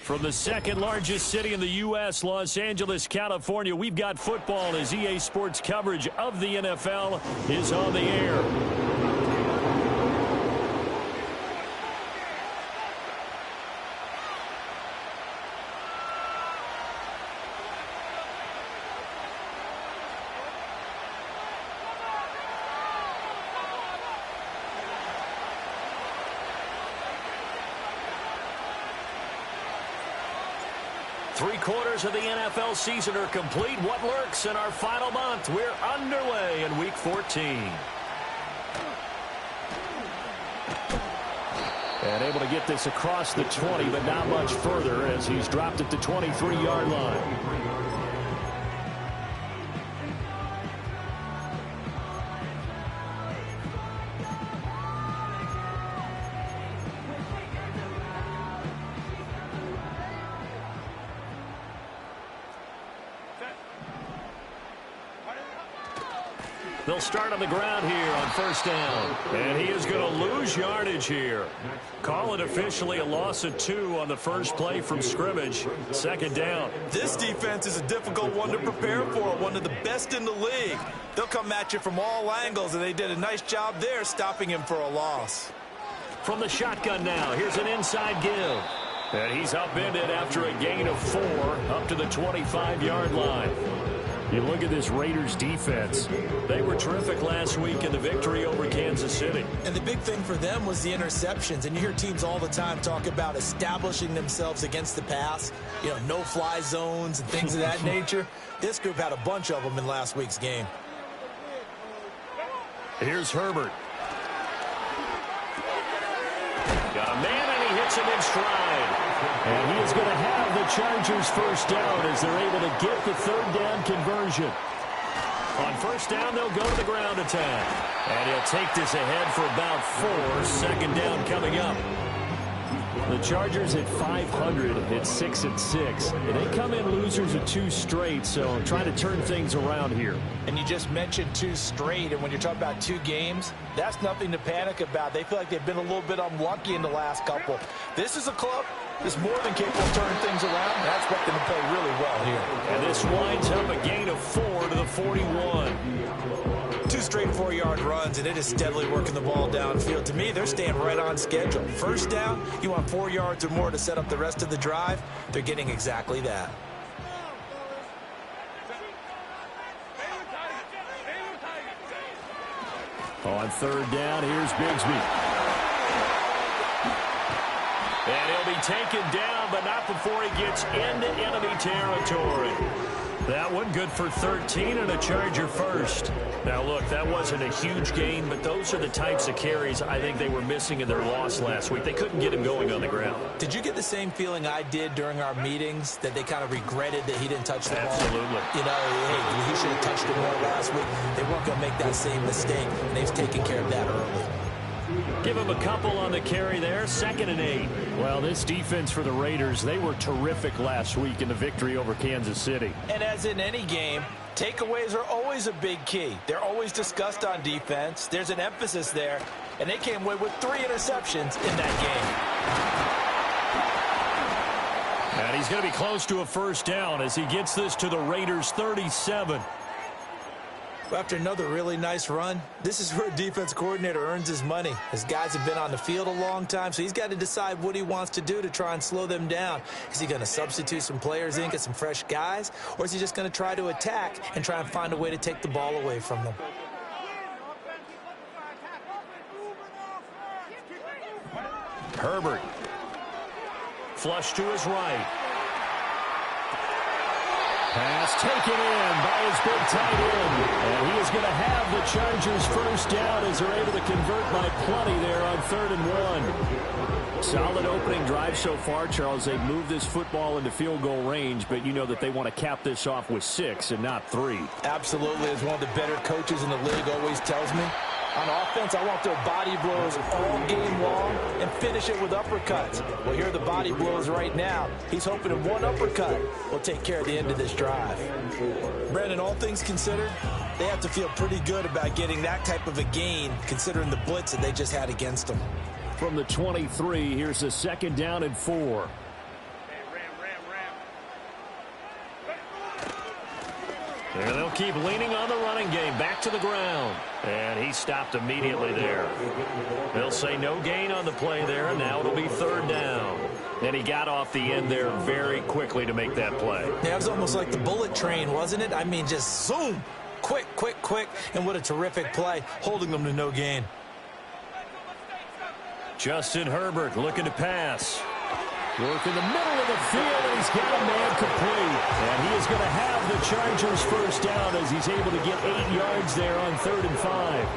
From the second largest city in the U.S., Los Angeles, California, we've got football as EA Sports coverage of the NFL is on the air. Three-quarters of the NFL season are complete. What lurks in our final month? We're underway in Week 14. And able to get this across the 20, but not much further as he's dropped at the 23-yard line. They'll start on the ground here on first down. And he is going to lose yardage here. Call it officially a loss of 2 on the first play from scrimmage. Second down. This defense is a difficult one to prepare for, one of the best in the league. They'll come at you from all angles, and they did a nice job there stopping him for a loss. From the shotgun now, here's an inside give. And he's upended after a gain of 4 up to the 25-yard line. You look at this Raiders defense. They were terrific last week in the victory over Kansas City. And the big thing for them was the interceptions. And you hear teams all the time talk about establishing themselves against the pass. You know, no-fly zones and things of that nature. This group had a bunch of them in last week's game. Here's Herbert. Got a man, and he hits him in stride. And he is going to have the Chargers first down as they're able to get the third down conversion. On first down, they'll go to the ground attack. And he'll take this ahead for about 4. Second down coming up. The Chargers at 500 at 6-6. They come in losers of 2 straight, so trying to turn things around here. And you just mentioned 2 straight, and when you're talking about 2 games, that's nothing to panic about. They feel like they've been a little bit unlucky in the last couple. This is a club that's more than capable of turning things around. That's what they play really well here. And this winds up a gain of 4 to the 41. 2 straight 4-yard runs, and it is steadily working the ball downfield. To me, they're staying right on schedule. First down, you want 4 yards or more to set up the rest of the drive. They're getting exactly that. On third down, here's Bigsby. And he'll be taken down, but not before he gets into enemy territory. That one good for 13 and a Charger first. Now, look, that wasn't a huge gain, but those are the types of carries I think they were missing in their loss last week. They couldn't get him going on the ground. Did you get the same feeling I did during our meetings, that they kind of regretted that he didn't touch the ball? Absolutely. You know, hey, he should have touched it more last week. They weren't going to make that same mistake, and they've taken care of that early. Give him a couple on the carry there. 2nd and 8. Well, this defense for the Raiders, they were terrific last week in the victory over Kansas City. And as in any game, takeaways are always a big key. They're always discussed on defense. There's an emphasis there, and they came away with 3 interceptions in that game. And he's going to be close to a first down as he gets this to the Raiders' 37. After another really nice run, this is where a defense coordinator earns his money. His guys have been on the field a long time, so he's got to decide what he wants to do to try and slow them down. Is he going to substitute some players in, get some fresh guys, or is he just going to try to attack and try and find a way to take the ball away from them? Herbert. Flush to his right. Pass taken in by his big tight end. And he is going to have the Chargers first down as they're able to convert by plenty there on 3rd and 1. Solid opening drive so far, Charles. They've moved this football into field goal range, but you know that they want to cap this off with 6 and not 3. Absolutely. As one of the better coaches in the league always tells me, on offense, I want their body blows all game long and finish it with uppercuts. Well, here are the body blows right now. He's hoping that one uppercut will take care of the end of this drive. Brandon, all things considered, they have to feel pretty good about getting that type of a gain, considering the blitz that they just had against them. From the 23, here's a 2nd down and 4. And they'll keep leaning on the running game. Back to the ground. And he stopped immediately there. They'll say no gain on the play there, and now it'll be third down. And he got off the end there very quickly to make that play. Yeah, it was almost like the bullet train, wasn't it? I mean, just zoom. Quick, quick, quick. And what a terrific play, holding them to no gain. Justin Herbert looking to pass. Work in the middle of the field, and he's got a man complete. And he is going to have the Chargers first down as he's able to get 8 yards there on 3rd and 5.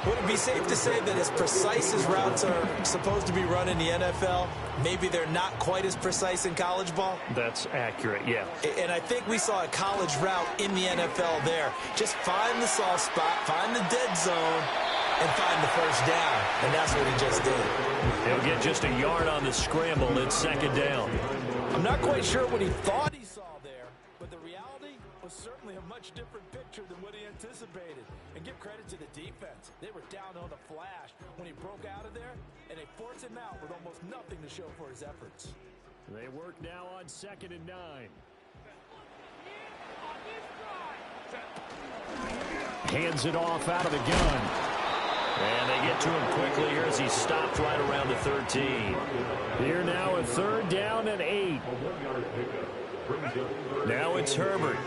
Would it be safe to say that as precise as routes are supposed to be run in the NFL, maybe they're not quite as precise in college ball? That's accurate, yeah. And I think we saw a college route in the NFL there. Just find the soft spot, find the dead zone, and find the first down. And that's what he just did. He'll get just a yard on the scramble. It's 2nd down. I'm not quite sure what he thought he saw there, but the reality was certainly a much different picture than what he anticipated. And give credit to the defense. They were down on the flash when he broke out of there, and they forced him out with almost nothing to show for his efforts. They work now on 2nd and 9. Hands it off out of the gun. And they get to him quickly here as he stopped right around the 13. Here now a 3rd down and 8. Now it's Herbert.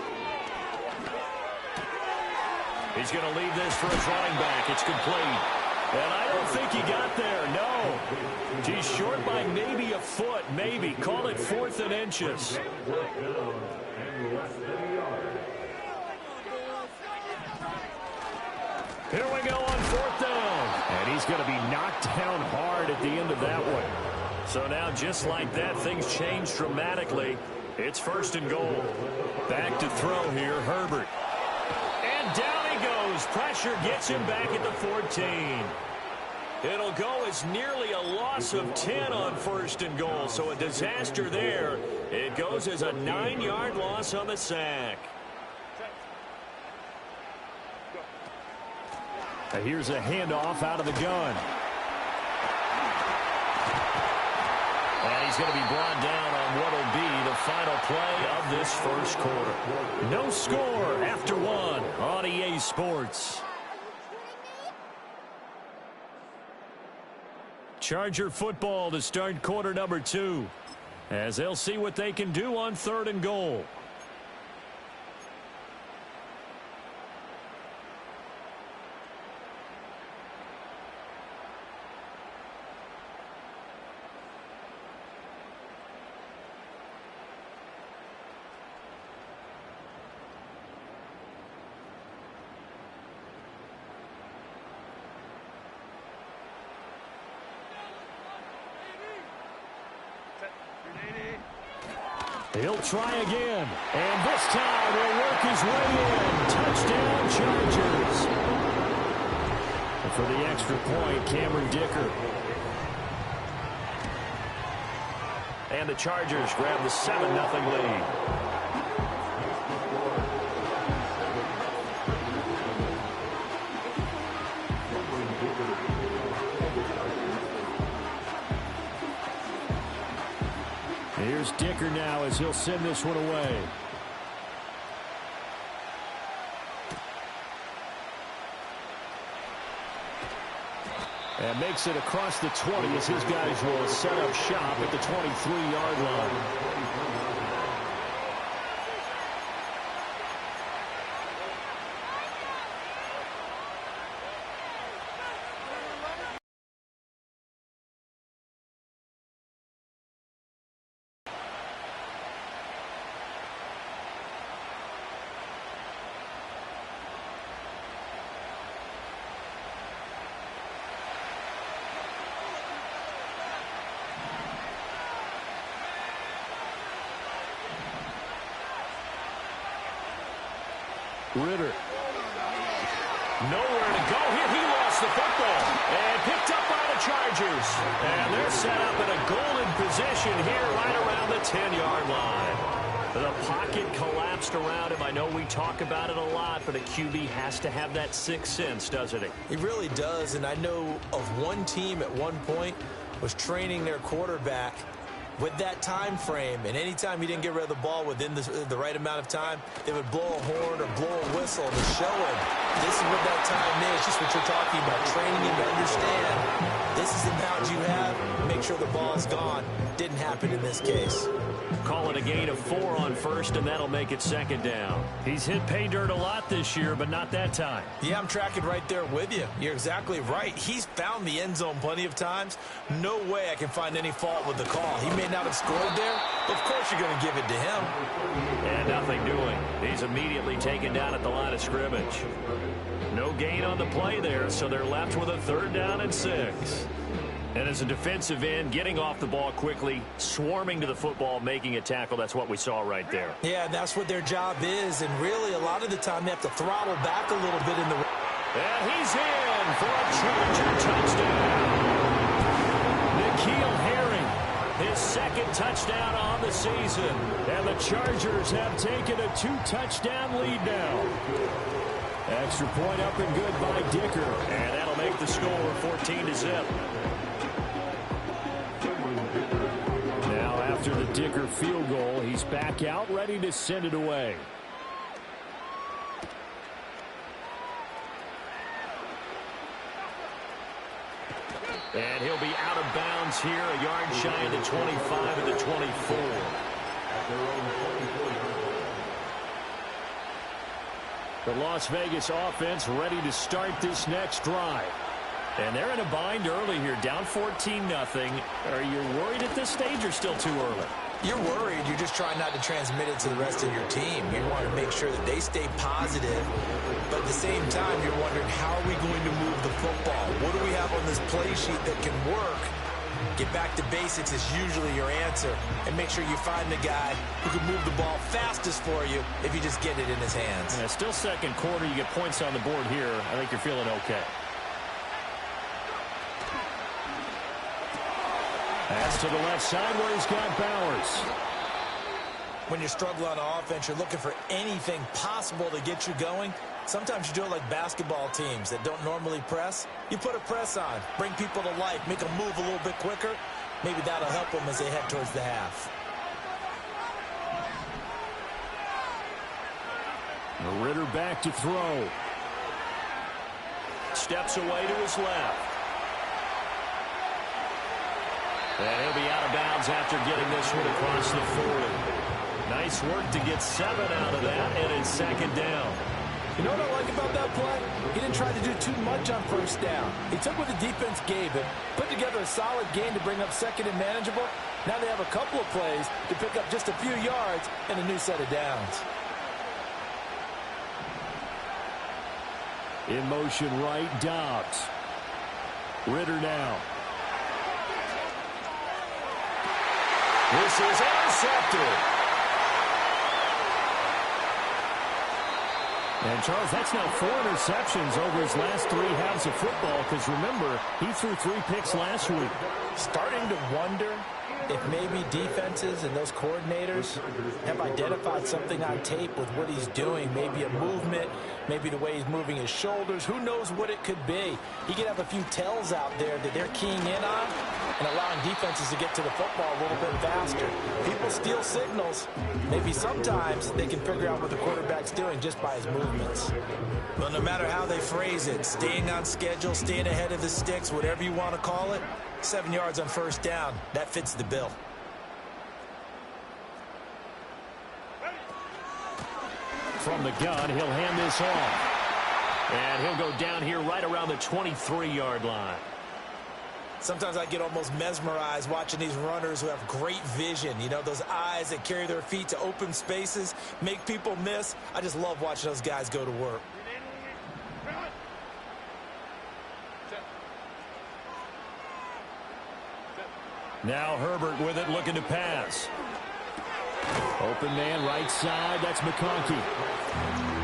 He's going to leave this for his running back. It's complete. And I don't think he got there. No. He's short by maybe a foot. Maybe. Call it 4th and inches. Here we go on 4th down. And he's going to be knocked down hard at the end of that one. So now just like that, things change dramatically. It's 1st and goal. Back to throw here, Herbert. And down he goes. Pressure gets him back at the 14. It'll go as nearly a loss of 10 on 1st and goal. So a disaster there. It goes as a 9-yard loss on the sack. Here's a handoff out of the gun. And he's going to be brought down on what will be the final play of this first quarter. No score after 1 on EA Sports. Charger football to start quarter number 2, as they'll see what they can do on 3rd and goal. He'll try again, and this time he'll work his way in. Touchdown, Chargers. And for the extra point, Cameron Dicker. And the Chargers grab the 7-0 lead. Here's Dicker now as he'll send this one away. And makes it across the 20 as his guys will set up shop at the 23-yard line. Ritter. Nowhere to go here. He lost the football and picked up by the Chargers. And they're set up in a golden position here right around the 10-yard line. The pocket collapsed around him. I know we talk about it a lot, but a QB has to have that sixth sense, doesn't he? He really does, and I know of one team at one point was training their quarterback With that time frame, and anytime you didn't get rid of the ball within the right amount of time, they would blow a horn or blow a whistle to show him this is what that time is, just what you're talking about, training him to understand this is the amount you have, make sure the ball's gone. Didn't happen in this case. Call it a gain of 4 on first, and that'll make it second down. He's hit pay dirt a lot this year, but not that time. Yeah, I'm tracking right there with you. You're exactly right. He's found the end zone plenty of times. No way I can find any fault with the call. He may not have scored there, but of course you're going to give it to him. And nothing doing. He's immediately taken down at the line of scrimmage. No gain on the play there, so they're left with a 3rd down and 6. And as a defensive end, getting off the ball quickly, swarming to the football, making a tackle, that's what we saw right there. Yeah, that's what their job is, and really a lot of the time they have to throttle back a little bit in the... And he's in for a Charger touchdown. N'Keal Harry, his 2nd touchdown on the season. And the Chargers have taken a 2-touchdown lead now. Extra point up and good by Dicker. And that'll make the score 14-0. Now after the Dicker field goal, he's back out ready to send it away. And he'll be out of bounds here, a yard shy of the 25 of the 24. The Las Vegas offense ready to start this next drive. And they're in a bind early here, down 14-0. Are you worried at this stage or still too early? You're worried. You're just trying not to transmit it to the rest of your team. You want to make sure that they stay positive. But at the same time, you're wondering, how are we going to move the football? What do we have on this play sheet that can work? Get back to basics is usually your answer. And make sure you find the guy who can move the ball fastest for you if you just get it in his hands. Yeah, still second quarter. You get points on the board here. I think you're feeling okay. Pass to the left side where he's got Bowers. When you struggle on offense, you're looking for anything possible to get you going. Sometimes you do it like basketball teams that don't normally press. You put a press on, bring people to life, make them move a little bit quicker. Maybe that'll help them as they head towards the half. Ritter back to throw. Steps away to his left. And he'll be out of bounds after getting this one across the 40. Nice work to get 7 out of that, and it's second down. You know what I like about that play? He didn't try to do too much on first down. He took what the defense gave him, put together a solid game to bring up second and manageable. Now they have a couple of plays to pick up just a few yards and a new set of downs. In motion right, Dobbs. Ritter now. This is intercepted. And, Charles, that's now 4 interceptions over his last 3 halves of football because, remember, he threw 3 picks last week. Starting to wonder if maybe defenses and those coordinators have identified something on tape with what he's doing. Maybe a movement, maybe the way he's moving his shoulders. Who knows what it could be? He could have a few tells out there that they're keying in on and allowing defenses to get to the football a little bit faster. People steal signals. Maybe sometimes they can figure out what the quarterback's doing just by his movements. Well, no matter how they phrase it, staying on schedule, staying ahead of the sticks, whatever you want to call it, 7 yards on first down, that fits the bill. From the gun, he'll hand this off. And he'll go down here right around the 23-yard line. Sometimes I get almost mesmerized watching these runners who have great vision. You know, those eyes that carry their feet to open spaces, make people miss. I just love watching those guys go to work. Now Herbert with it, looking to pass. Open man right side, that's McConkey.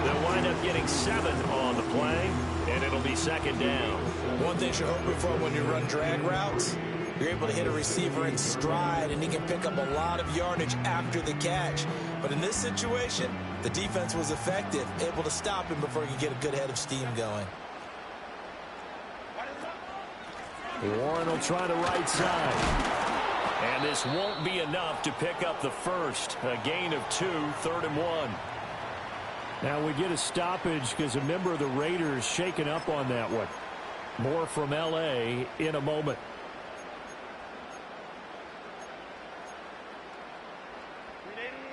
They'll wind up getting 7 on the play, and it'll be second down. One thing you're hoping for when you run drag routes, you're able to hit a receiver in stride, and he can pick up a lot of yardage after the catch. But in this situation, the defense was effective, able to stop him before he could get a good head of steam going. Warren will try the right side. And this won't be enough to pick up the first. A gain of 2, 3rd and 1. Now we get a stoppage because a member of the Raiders shaken up on that one. More from L.A. in a moment.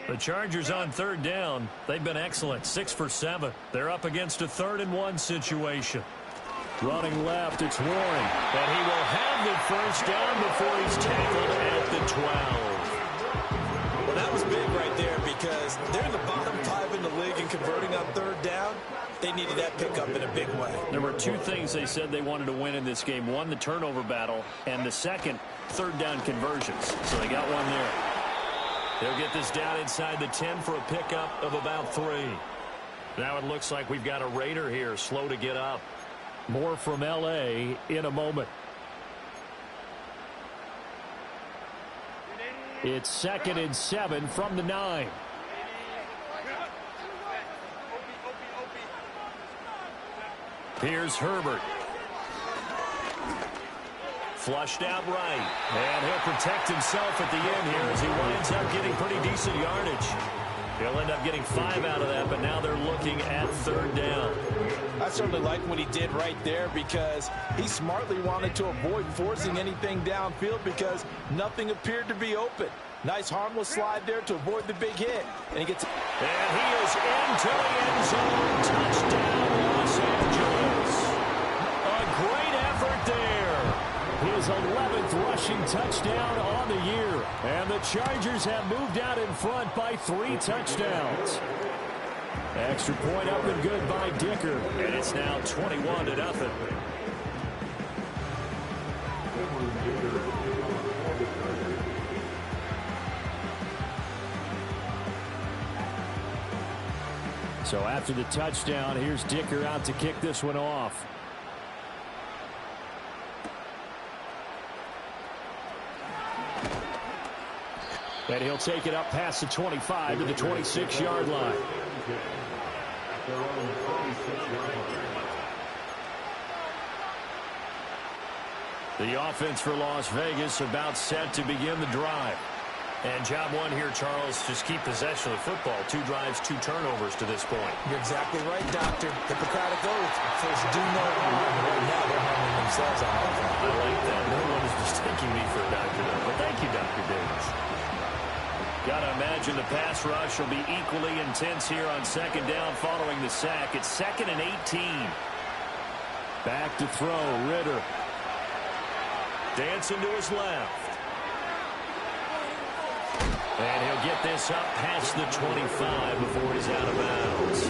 The Chargers on 3rd down. They've been excellent. 6 for 7. They're up against a 3rd and 1 situation. Running left, it's Warren. And he will have the first down before he's tackled at the 12. Well, that was big right there because they're in the bottom 5 in the league in converting on 3rd down. They needed that pickup in a big way. There were 2 things they said they wanted to win in this game. One, the turnover battle, and the second, 3rd down conversions. So they got one there. They'll get this down inside the 10 for a pickup of about 3. Now it looks like we've got a Raider here, slow to get up. More from L.A. in a moment. It's 2nd and 7 from the 9. Here's Herbert. Flushed out right. And he'll protect himself at the end here as he winds up getting pretty decent yardage. He'll end up getting 5 out of that, but now they're looking at 3rd down. I certainly like what he did right there because he smartly wanted to avoid forcing anything downfield because nothing appeared to be open. Nice harmless slide there to avoid the big hit. And he gets... And he is into the end zone. Touchdown, Los Angeles. A great effort there. His 11th rushing touchdown on the year. And the Chargers have moved out in front by 3 touchdowns. Extra point up and good by Dicker. And it's now 21-0. So after the touchdown, here's Dicker out to kick this one off. And he'll take it up past the 25 to the 26-yard line. The offense for Las Vegas about set to begin the drive. And job one here, Charles, just keep possession of the football. 2 drives, 2 turnovers to this point. You're exactly right, Doctor. Hippocratic oath. First do no harm. Right now they're harming themselves on offense. I like that. No one is mistaking me for a doctor, though. But thank you, Dr. Davis. Got to imagine the pass rush will be equally intense here on 2nd down following the sack. It's 2nd and 18. Back to throw, Ritter. Dancing to his left. And he'll get this up past the 25 before he's out of bounds.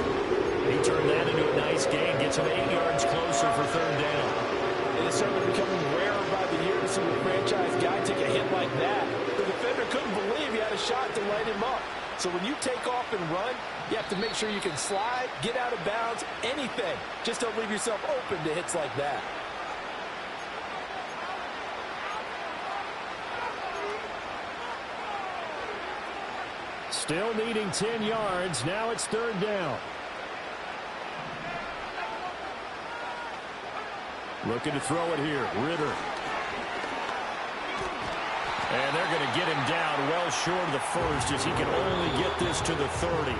He turned that into a nice gain. Gets him 8 yards closer for 3rd down. It is certainly becoming rarer by the year to see a franchise guy take a hit like that. The defender couldn't believe he had a shot to light him up. So when you take off and run, you have to make sure you can slide, get out of bounds, anything. Just don't leave yourself open to hits like that. Still needing 10 yards. Now it's 3rd down. Looking to throw it here. Ritter. And they're going to get him down well short of the first as he can only get this to the 30.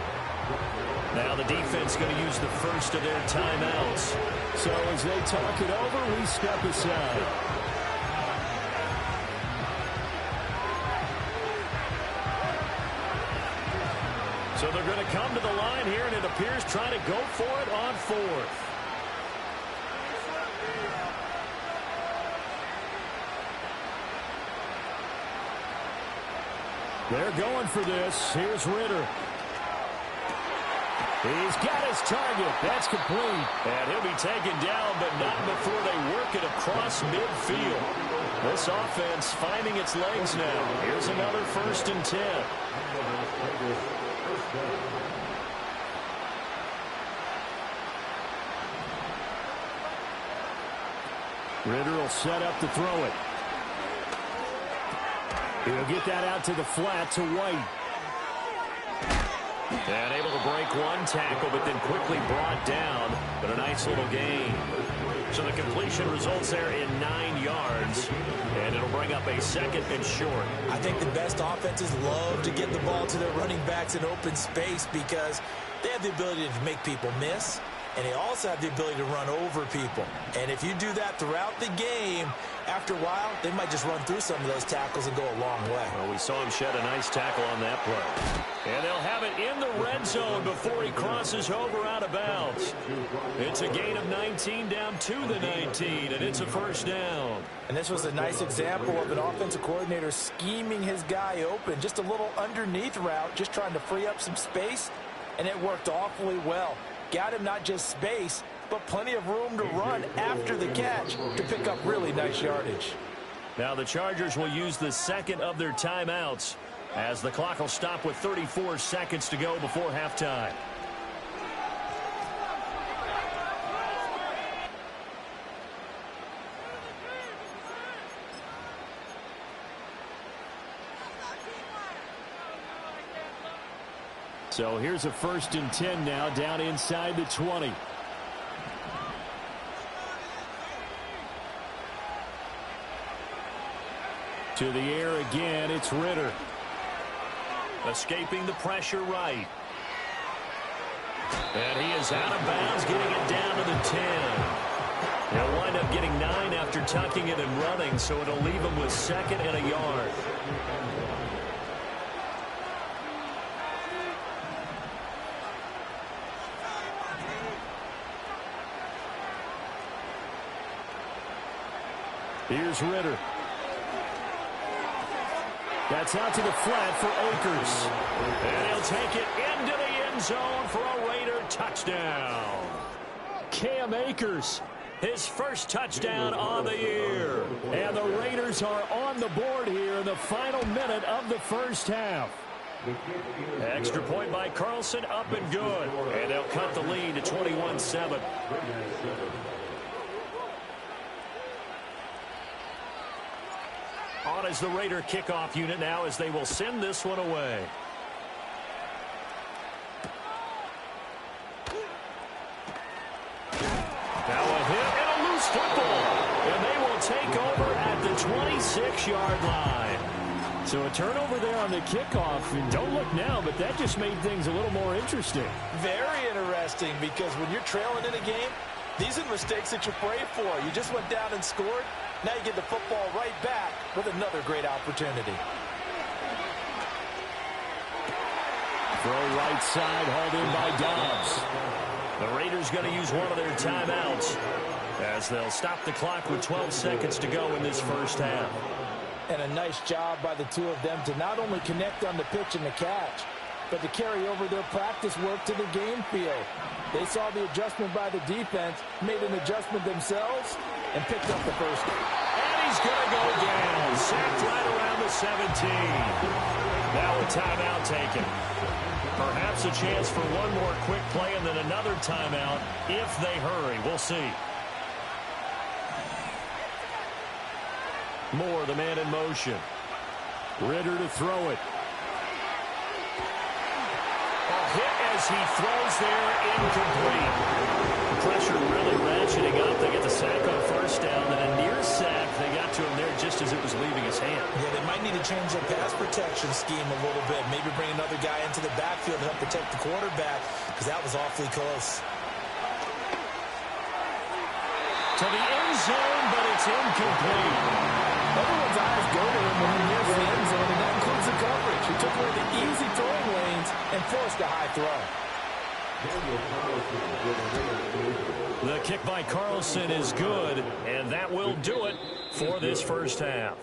Now the defense going to use the first of their timeouts. So as they talk it over, we step aside. So they're going to come to the line here, and it appears trying to go for it on 4th. They're going for this. Here's Ritter. He's got his target. That's complete. And he'll be taken down, but not before they work it across midfield. This offense finding its legs now. Here's another 1st and 10. Ritter will set up to throw it. He'll get that out to the flat to White. And able to break one tackle, but then quickly brought down. But a nice little gain. So the completion results there in 9 yards, and it'll bring up a 2nd and short. I think the best offenses love to get the ball to their running backs in open space because they have the ability to make people miss, and they also have the ability to run over people. And if you do that throughout the game, after a while, they might just run through some of those tackles and go a long way. Well, we saw him shed a nice tackle on that play. And they'll have it in the red zone before he crosses over out of bounds. It's a gain of 19 down to the 19, and it's a 1st down. And this was a nice example of an offensive coordinator scheming his guy open. Just a little underneath route, just trying to free up some space, and it worked awfully well. Got him not just space, but plenty of room to run after the catch to pick up really nice yardage. Now the Chargers will use the 2nd of their timeouts as the clock will stop with 34 seconds to go before halftime. So here's a 1st and 10 now down inside the 20. To the air again, it's Ritter. Escaping the pressure right. And he is out of bounds, getting it down to the 10. He'll wind up getting 9 after tucking it and running, so it'll leave him with 2nd and a yard. Here's Ritter. That's out to the flat for Akers. And he'll take it into the end zone for a Raider touchdown. Cam Akers, his 1st touchdown on the year. And the Raiders are on the board here in the final minute of the 1st half. Extra point by Carlson, up and good. And they'll cut the lead to 21-7. On as the Raider kickoff unit now as they will send this one away. Now a hit and a loose football. And they will take over at the 26-yard line. So a turnover there on the kickoff. And don't look now, but that just made things a little more interesting. Very interesting because when you're trailing in a game, these are the mistakes that you pray for. You just went down and scored. Now you get the football right back with another great opportunity. Throw right side, hauled in by Dobbs. The Raiders going to use one of their timeouts as they'll stop the clock with 12 seconds to go in this 1st half. And a nice job by the two of them to not only connect on the pitch and the catch, but to carry over their practice work to the game field. They saw the adjustment by the defense, made an adjustment themselves, and picked up the 1st. And he's going to go down. Sacked right around the 17. Now a timeout taken. Perhaps a chance for one more quick play and then another timeout if they hurry. We'll see. Moore, the man in motion. Ritter to throw it. A hit as he throws there, incomplete. Pressure really ratcheting up. They get the sack on 1st down, and a near sack. They got to him there just as it was leaving his hand. Yeah, they might need to change their pass protection scheme a little bit. Maybe bring another guy into the backfield to help protect the quarterback because that was awfully close. To the end zone, but it's incomplete. Everyone's eyes go to him when he nears the end zone, and that includes the coverage. He took away the easy throwing lanes and forced a high throw. The kick by Carlson is good, and that will do it for this 1st half.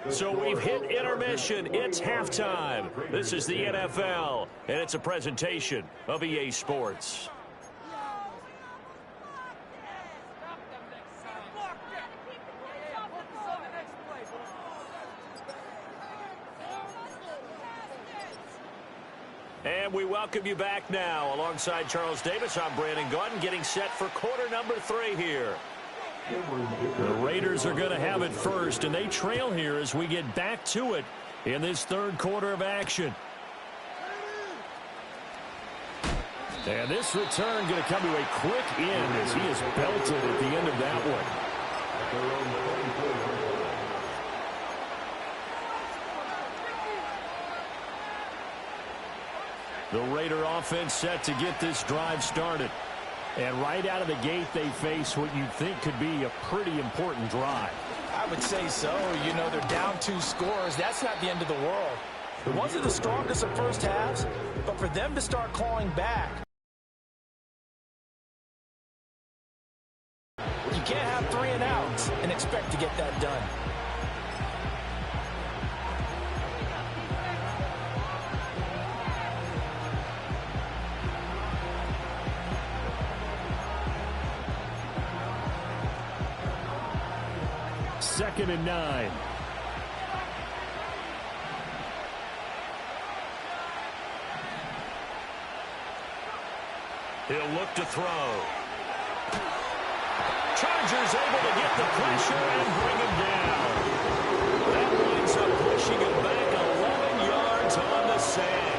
So we've hit intermission. It's halftime. This is the NFL, and it's a presentation of EA Sports. And we welcome you back now. Alongside Charles Davis, I'm Brandon Gaudin, getting set for quarter number 3 here. The Raiders are going to have it first, and they trail here as we get back to it in this 3rd quarter of action. And this return going to come to a quick end as he is belted at the end of that one. The Raider offense set to get this drive started. And right out of the gate, they face what you'd think could be a pretty important drive. I would say so. You know, they're down 2 scores. That's not the end of the world. It wasn't the strongest of first halves, but for them to start clawing back, you can't have 3 and outs and expect to get that done. Second and 9. He'll look to throw. Chargers able to get the pressure and bring him down. That winds up pushing him back 11 yards on the sack.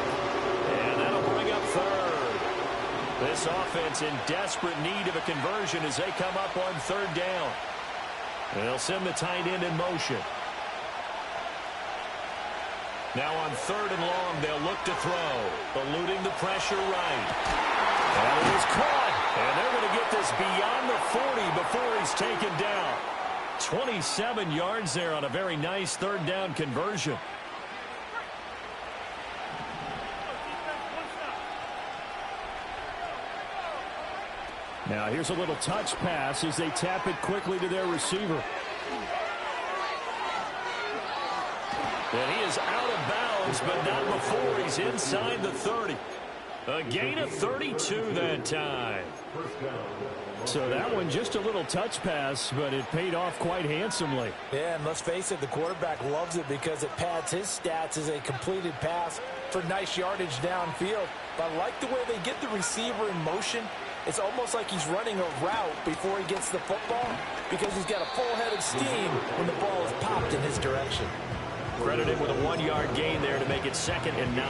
And that'll bring up third. This offense in desperate need of a conversion as they come up on third down. They'll send the tight end in motion. Now on third and long, they'll look to throw. Eluding the pressure right. And it is caught. And they're going to get this beyond the 40 before he's taken down. 27 yards there on a very nice third down conversion. Now here's a little touch pass as they tap it quickly to their receiver. And he is out of bounds, but not before he's inside the 30. A gain of 32 that time. So that one just a little touch pass, but it paid off quite handsomely. Yeah, and let's face it, the quarterback loves it because it pads his stats as a completed pass for nice yardage downfield. But I like the way they get the receiver in motion. It's almost like he's running a route before he gets the football because he's got a full head of steam when the ball is popped in his direction. Credited with a 1-yard gain there to make it 2nd and 9.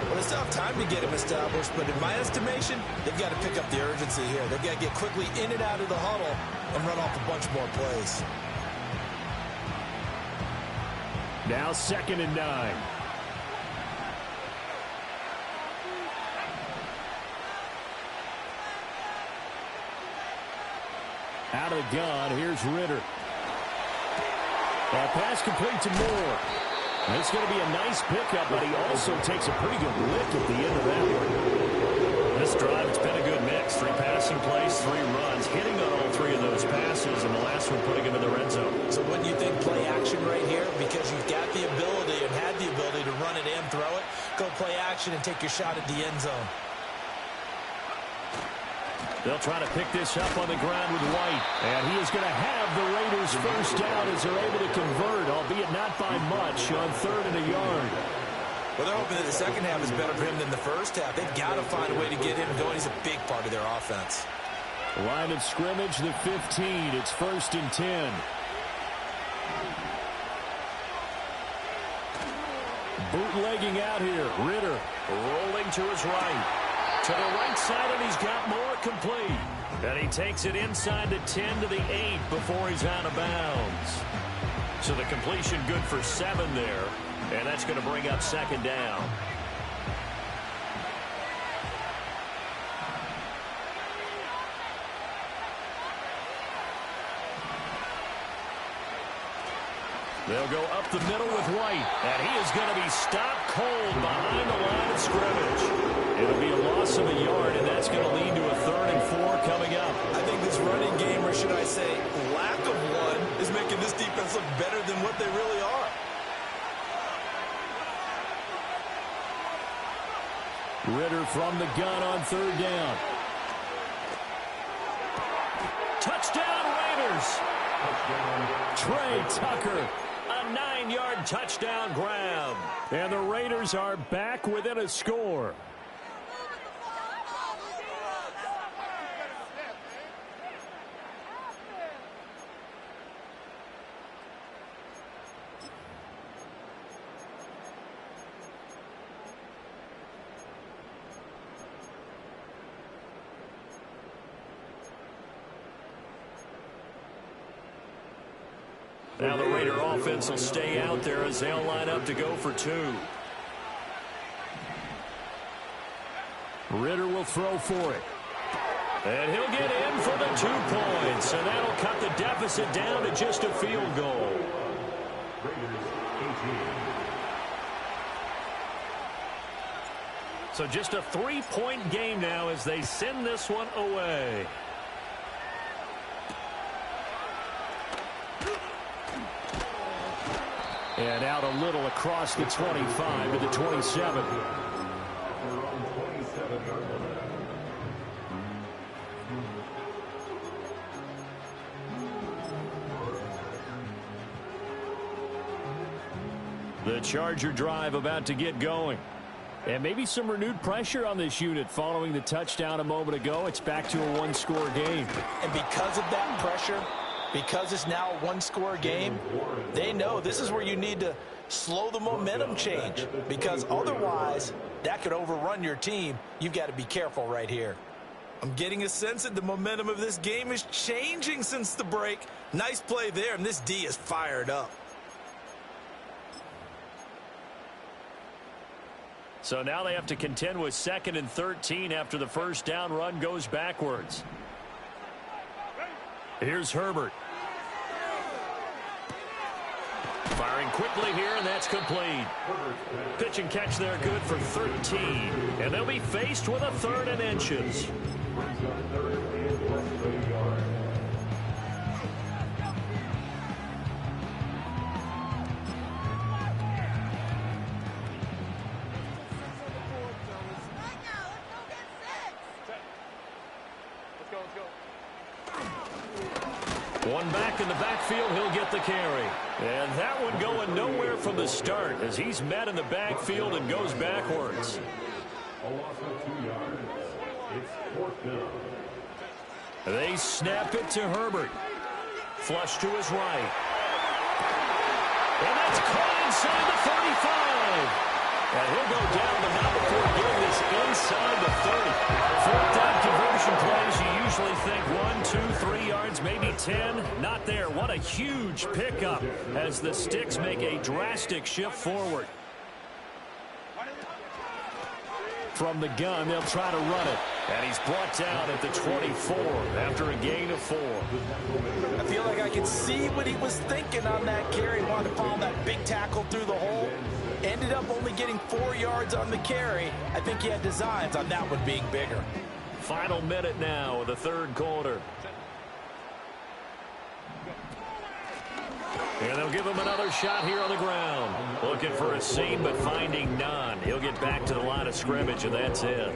Well, it's not time to get him established, but in my estimation, they've got to pick up the urgency here. They've got to get quickly in and out of the huddle and run off a bunch more plays. Now 2nd and 9. Out of the gun, here's Ritter. Pass complete to Moore. It's going to be a nice pickup, but he also takes a pretty good lick at the end of that one. This drive, it's been a good mix. 3 passing plays, 3 runs, hitting on all 3 of those passes, and the last one putting him in the red zone. So when you think play action right here, because you've got the ability and had the ability to run it and throw it, go play action and take your shot at the end zone. They'll try to pick this up on the ground with White. And he is going to have the Raiders first down as they're able to convert, albeit not by much, on 3rd and a yard. Well, they're hoping that the second half is better for him than the first half. They've got to find a way to get him going. He's a big part of their offense. Line of scrimmage, the 15. It's 1st and 10. Bootlegging out here. Ritter rolling to his right. To the right side, and he's got Moore complete. And he takes it inside the 10 to the 8 before he's out of bounds. So the completion good for 7 there. And that's going to bring up 2nd down. They'll go up the middle with White. And he is going to be stopped cold behind the line of scrimmage. It'll be a loss of a yard, and that's going to lead to a 3rd and 4 coming up. I think this running game, or should I say lack of one, is making this defense look better than what they really are. Ritter from the gun on 3rd down. Touchdown, Raiders! Trey Tucker, a 9-yard touchdown grab. And the Raiders are back within a score. Now the Raider offense will stay out there as they'll line up to go for two. Ridder will throw for it. And he'll get in for the 2 points. And that'll cut the deficit down to just a field goal. So just a 3-point game now as they send this one away. And out a little across the 25 to the 27. The Charger drive about to get going. And maybe some renewed pressure on this unit following the touchdown a moment ago. It's back to a one-score game. And because of that pressure, because it's now a one-score game, they know this is where you need to slow the momentum change, because otherwise that could overrun your team. You've got to be careful right here. I'm getting a sense that the momentum of this game is changing since the break. Nice play there, and this D is fired up. So now they have to contend with 2nd and 13 after the first down run goes backwards. Here's Herbert. Firing quickly here, and that's complete. Pitch and catch there good for 13. And they'll be faced with a 3rd and inches. One back in the backfield, he'll get the carry. And that one going nowhere from the start as he's met in the backfield and goes backwards. They snap it to Herbert. Flush to his right. And that's caught inside the 35. And he'll go down the mount before getting this inside the 30. 4th down conversion plays, you usually think 1, 2, 3 yards, maybe 10. Not there. What a huge pickup as the Sticks make a drastic shift forward. From the gun, they'll try to run it. And he's brought down at the 24 after a gain of 4. I feel like I can see what he was thinking on that carry. Wanted to follow that big tackle through the hole. Ended up only getting 4 yards on the carry. I think he had designs on that one being bigger. Final minute now of the 3rd quarter. And they'll give him another shot here on the ground. Looking for a seam, but finding none. He'll get back to the line of scrimmage, and that's it.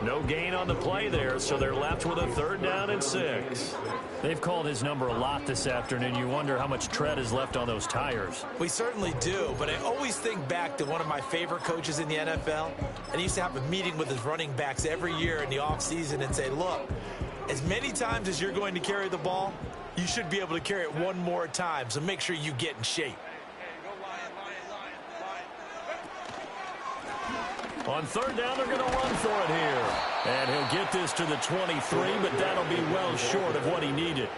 No gain on the play there, so they're left with a 3rd down and 6. They've called his number a lot this afternoon. You wonder how much tread is left on those tires. We certainly do, but I always think back to one of my favorite coaches in the NFL, and he used to have a meeting with his running backs every year in the offseason and say, look, as many times as you're going to carry the ball, you should be able to carry it one more time, so make sure you get in shape. On 3rd down, they're going to run for it here. And he'll get this to the 23, but that'll be well short of what he needed.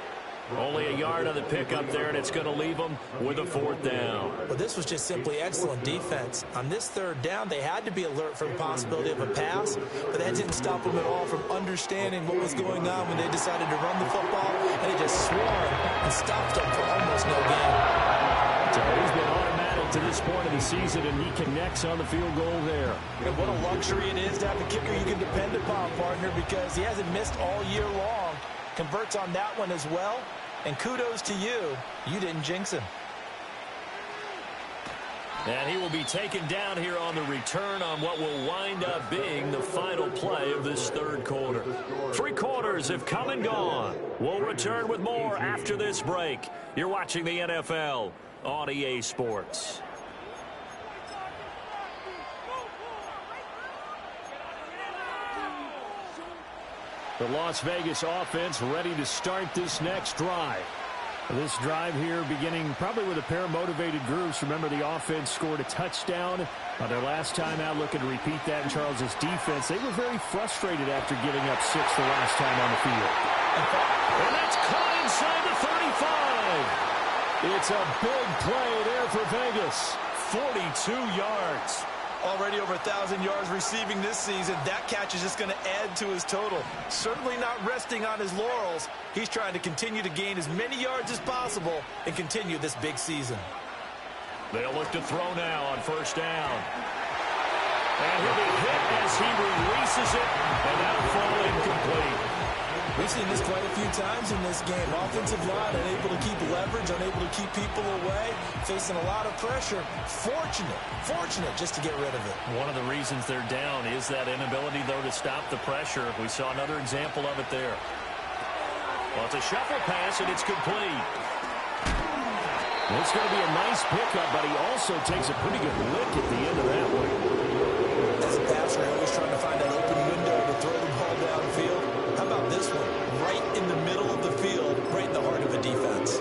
Only a yard on the pickup there, and it's going to leave them with a 4th down. Well, this was just simply excellent defense. On this 3rd down, they had to be alert for the possibility of a pass, but that didn't stop them at all from understanding what was going on when they decided to run the football, and they just swarmed and stopped them for almost no gain. So he's been automatic to this point of the season, and he connects on the field goal there. And what a luxury it is to have a kicker you can depend upon, partner, because he hasn't missed all year long. Converts on that one as well. And kudos to you. You didn't jinx him. And he will be taken down here on the return on what will wind up being the final play of this 3rd quarter. 3 quarters have come and gone. We'll return with more after this break. You're watching the NFL on EA Sports. The Las Vegas offense ready to start this next drive. This drive here beginning probably with a pair of motivated groups. Remember, the offense scored a touchdown on their last time out. Looking to repeat that in Charles' defense. They were very frustrated after giving up 6 the last time on the field. And that's caught inside the 35. It's a big play there for Vegas. 42 yards. Already over 1,000 yards receiving this season. That catch is just going to add to his total. Certainly not resting on his laurels. He's trying to continue to gain as many yards as possible and continue this big season. They'll look to throw now on first down. And he'll be hit as he releases it, and that'll fall incomplete. We've seen this quite a few times in this game. Offensive line unable to keep leverage, unable to keep people away, facing a lot of pressure. Fortunate just to get rid of it. One of the reasons they're down is that inability, though, to stop the pressure. We saw another example of it there. Well, it's a shuffle pass, and it's complete. It's going to be a nice pickup, but he also takes a pretty good lick at the end of that one. As a passer, you're always trying to find that open window to throw the ball downfield. How about this one? Right in the middle of the field, right in the heart of a defense.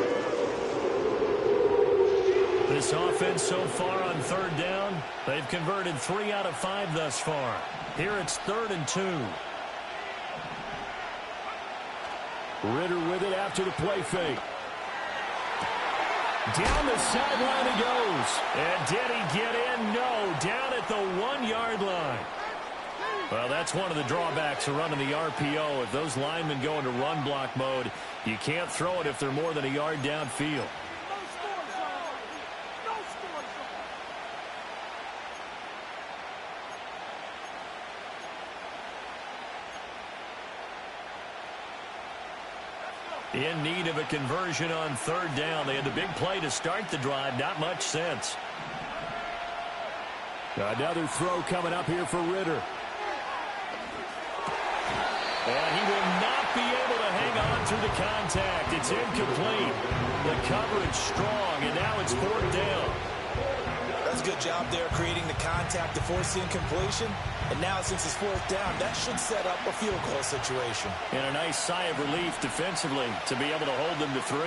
This offense so far on third down, they've converted 3 out of 5 thus far. Here it's 3rd and 2. Ritter with it after the play fake. Down the sideline he goes. And did he get in? No. Down at the 1-yard line. Well, that's one of the drawbacks of running the RPO. If those linemen go into run block mode, you can't throw it if they're more than a yard downfield. In need of a conversion on 3rd down. They had the big play to start the drive. Not much sense. Another throw coming up here for Ritter. And he will not be able to hang on through the contact. It's incomplete. The coverage strong, and now it's 4th down. That's a good job there creating the contact to force the incompletion. And now since it's 4th down, that should set up a field goal situation. And a nice sigh of relief defensively to be able to hold them to 3.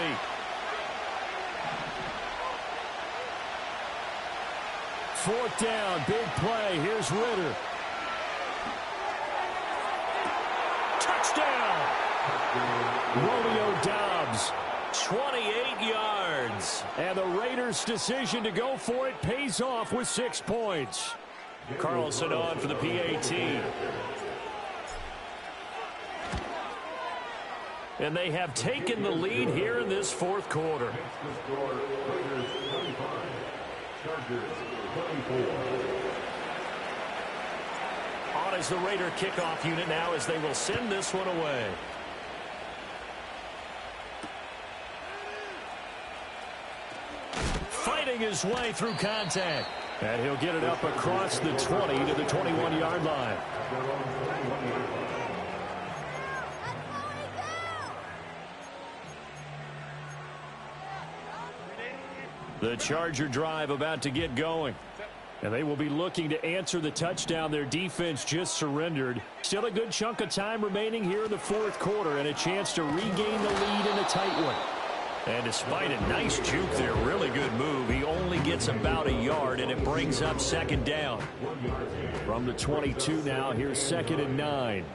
Fourth down, big play. Here's Ritter. Touchdown! Romeo Doubs, 28 yards. And the Raiders' decision to go for it pays off with 6 points. Carlson on for the PAT. And they have taken the lead here in this 4th quarter. On is the Raider kickoff unit now as they will send this one away. Fighting his way through contact. And he'll get it up across the 20 to the 21-yard line. The Charger drive about to get going. And they will be looking to answer the touchdown their defense just surrendered. Still a good chunk of time remaining here in the 4th quarter and a chance to regain the lead in a tight one. And despite a nice juke there, really good move, he only gets about a yard, and it brings up 2nd down. From the 22 now, here's 2nd and 9.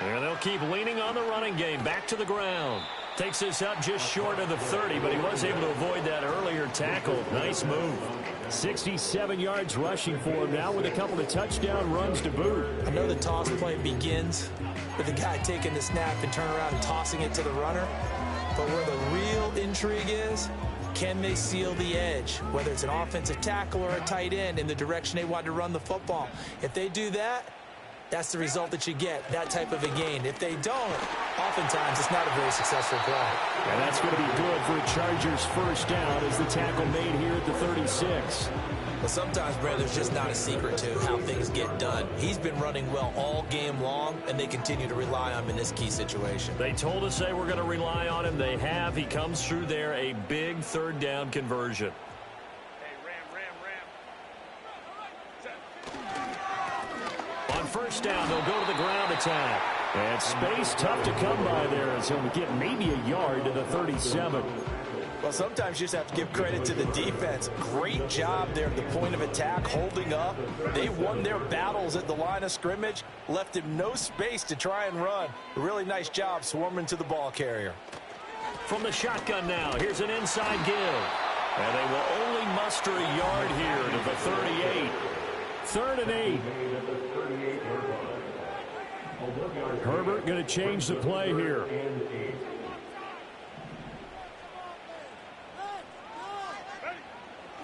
And they'll keep leaning on the running game. Back to the ground. Takes this up just short of the 30, but he was able to avoid that earlier tackle. Nice move. 67 yards rushing for him now with a couple of touchdown runs to boot. I know the toss play begins with the guy taking the snap and turn around and tossing it to the runner. But where the real intrigue is, can they seal the edge? Whether it's an offensive tackle or a tight end in the direction they want to run the football. If they do that, that's the result that you get, that type of a gain. If they don't, oftentimes it's not a very successful play. And that's going to be good for a Chargers first down as the tackle made here at the 36. But sometimes, Brad, there's just not a secret to how things get done. He's been running well all game long, and they continue to rely on him in this key situation. They told us they were going to rely on him. They have. He comes through there, a big 3rd down conversion. On first down, they'll go to the ground attack. And space tough to come by there as he'll get maybe a yard to the 37. Well, sometimes you just have to give credit to the defense. Great job there at the point of attack, holding up. They won their battles at the line of scrimmage, left him no space to try and run. A really nice job swarming to the ball carrier. From the shotgun now, here's an inside give. And they will only muster a yard here to the 38. 3rd and 8. Herbert going to change the play here.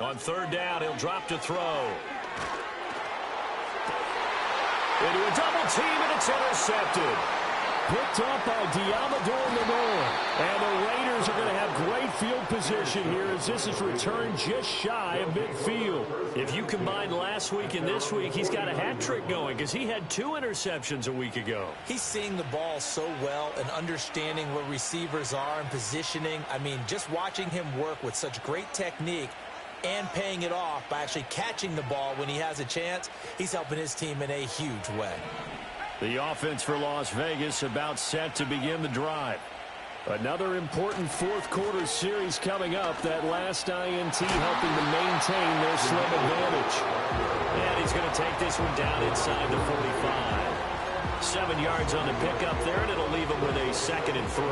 On 3rd down, he'll drop to throw. Into a double team, and it's intercepted. Picked up by Diamador Lenore. And the Raiders are going to have great field position here as this is returned just shy of midfield. If you combine last week and this week, he's got a hat trick going because he had 2 interceptions a week ago. He's seeing the ball so well and understanding where receivers are and positioning. I mean, just watching him work with such great technique and paying it off by actually catching the ball when he has a chance, he's helping his team in a huge way. The offense for Las Vegas about set to begin the drive. Another important fourth-quarter series coming up. That last INT helping to maintain their slim advantage. And he's going to take this one down inside the 45. 7 yards on the pickup there, and it'll leave him with a 2nd and 3.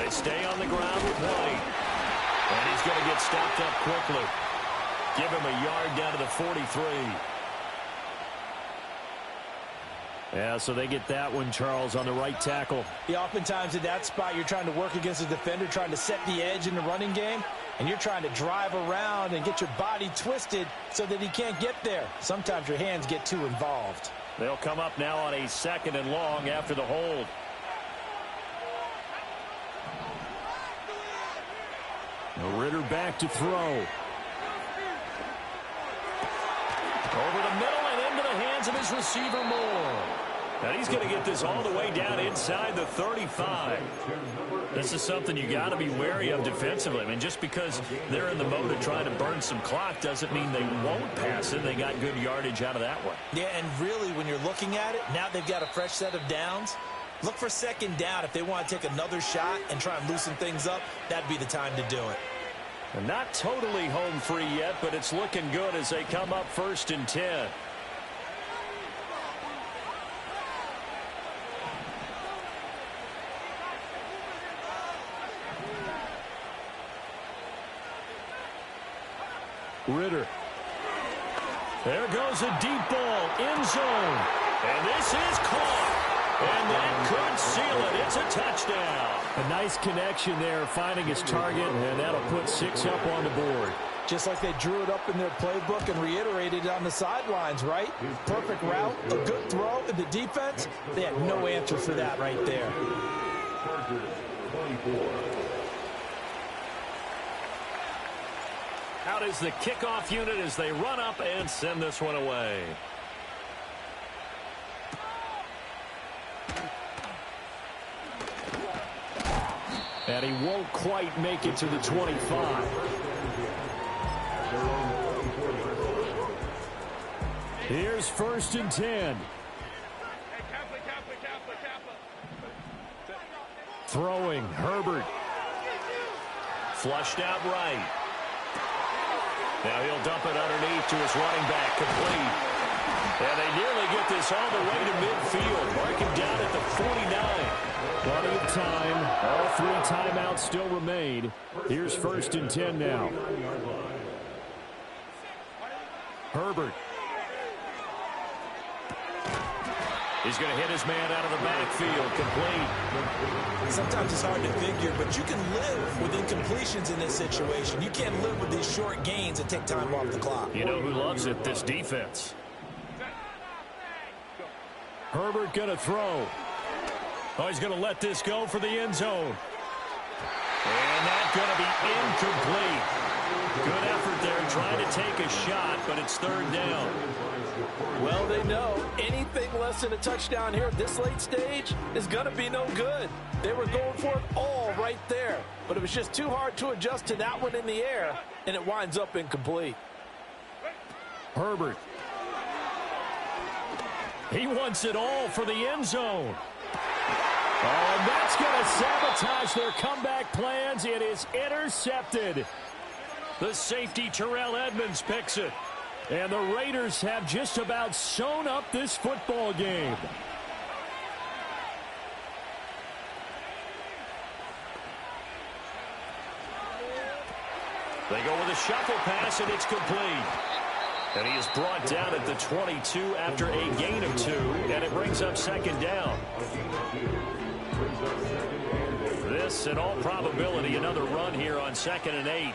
They stay on the ground with White. And he's going to get stopped up quickly. Give him a yard down to the 43. Yeah, so they get that one, Charles, on the right tackle. Yeah, oftentimes in that spot, you're trying to work against a defender, trying to set the edge in the running game, and you're trying to drive around and get your body twisted so that he can't get there. Sometimes your hands get too involved. They'll come up now on a 2nd and long after the hold. Ritter back to throw. Over the middle and into the hands of his receiver Moore. And he's going to get this all the way down inside the 35. This is something you got to be wary of defensively. I mean, just because they're in the mode of trying to burn some clock doesn't mean they won't pass it. They got good yardage out of that one. Yeah, and really, when you're looking at it, now they've got a fresh set of downs. Look for 2nd down. If they want to take another shot and try and loosen things up, that'd be the time to do it. And not totally home free yet, but it's looking good as they come up 1st and 10. Ritter. There goes a deep ball, end zone. And this is caught. And that could seal it. It's a touchdown. A nice connection there, finding his target, and that'll put 6 up on the board. Just like they drew it up in their playbook and reiterated it on the sidelines, right? Perfect route, a good throw, and the defense, they had no answer for that right there. Out is the kickoff unit as they run up and send this one away. And he won't quite make it to the 25. Here's 1st and 10. Throwing, Herbert. Flushed out right. Now he'll dump it underneath to his running back, complete. And they nearly get this all the way to midfield. Mark him down at the 49. Plenty of time. All 3 timeouts still remain. Here's 1st and 10 now. Herbert. He's going to hit his man out of the backfield, complete. Sometimes it's hard to figure, but you can live with incompletions in this situation. You can't live with these short gains and take time off the clock. You know who loves it? This defense. Herbert going to throw. Oh, he's going to let this go for the end zone. And that's going to be incomplete. Good effort there trying to take a shot, but it's 3rd down. Well, they know anything less than a touchdown here at this late stage is going to be no good. They were going for it all right there, but it was just too hard to adjust to that one in the air, and it winds up incomplete. Herbert. He wants it all for the end zone. Oh, and that's going to sabotage their comeback plans. It is intercepted. The safety, Terrell Edmonds, picks it. And the Raiders have just about sewn up this football game. They go with a shuffle pass, and it's complete. And he is brought down at the 22 after a gain of 2, and it brings up second down. This, in all probability, another run here on 2nd and 8.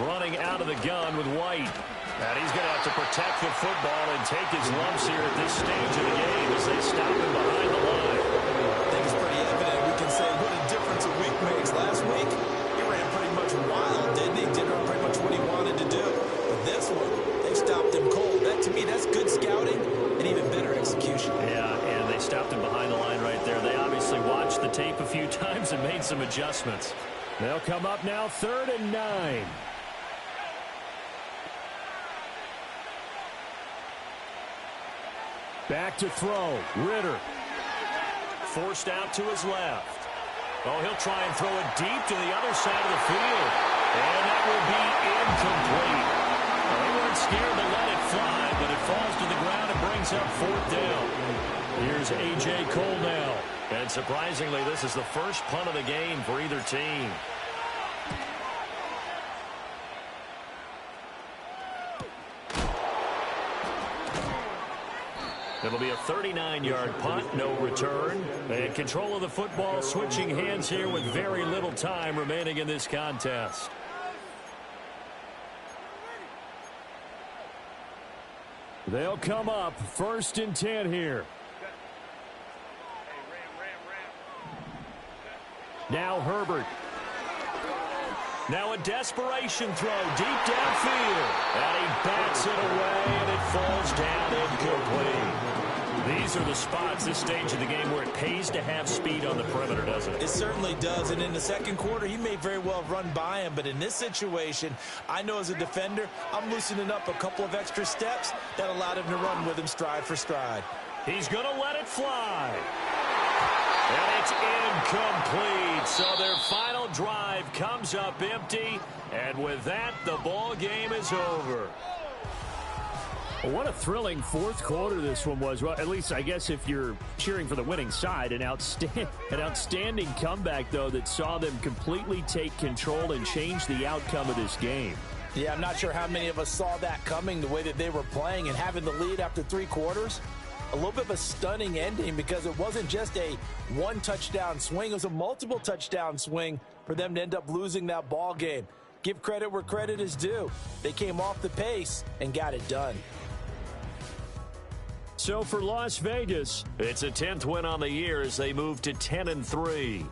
Running out of the gun with White. And he's going to have to protect the football and take his lumps here at this stage of the game as they stop him behind the line. I think it's pretty evident. We can say what a difference a week makes. Last week, he ran pretty much wild, didn't he? Did pretty much what he wanted to do. But this one, they stopped him cold. That, to me, that's good scouting and even better execution. Yeah, and they stopped him behind the line right there. They obviously watched the tape a few times and made some adjustments. They'll come up now 3rd and 9. Back to throw. Ritter. Forced out to his left. Oh, he'll try and throw it deep to the other side of the field. And that will be incomplete. Well, they weren't scared to let it fly, but it falls to the ground and brings up 4th down. Here's A.J. Cole now. And surprisingly, this is the first punt of the game for either team. It'll be a 39-yard punt, no return. And control of the football switching hands here with very little time remaining in this contest. They'll come up 1st and 10 here. Now Herbert. Now a desperation throw deep downfield. And he bats it away, and it falls down incomplete. These are the spots, this stage of the game, where it pays to have speed on the perimeter, doesn't it? It certainly does, and in the second quarter, he may very well run by him, but in this situation, I know as a defender, I'm loosening up a couple of extra steps that allowed him to run with him stride for stride. He's going to let it fly. And it's incomplete. So their final drive comes up empty. And with that, the ball game is over. Well, what a thrilling fourth quarter this one was. Well, at least I guess if you're cheering for the winning side, an outstanding comeback, though, that saw them completely take control and change the outcome of this game. Yeah, I'm not sure how many of us saw that coming, the way that they were playing and having the lead after 3 quarters. A little bit of a stunning ending because it wasn't just a one-touchdown swing. It was a multiple touchdown swing for them to end up losing that ball game. Give credit where credit is due. They came off the pace and got it done. So for Las Vegas, it's a 10th win on the year as they move to 10-3.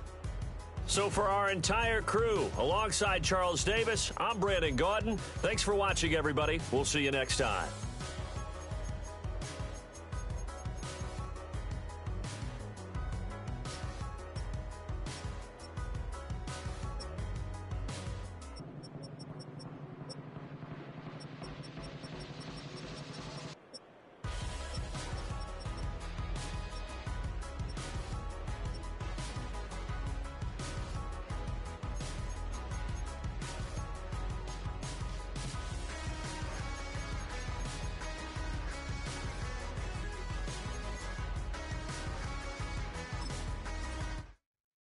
So for our entire crew, alongside Charles Davis, I'm Brandon Gaudin. Thanks for watching, everybody. We'll see you next time.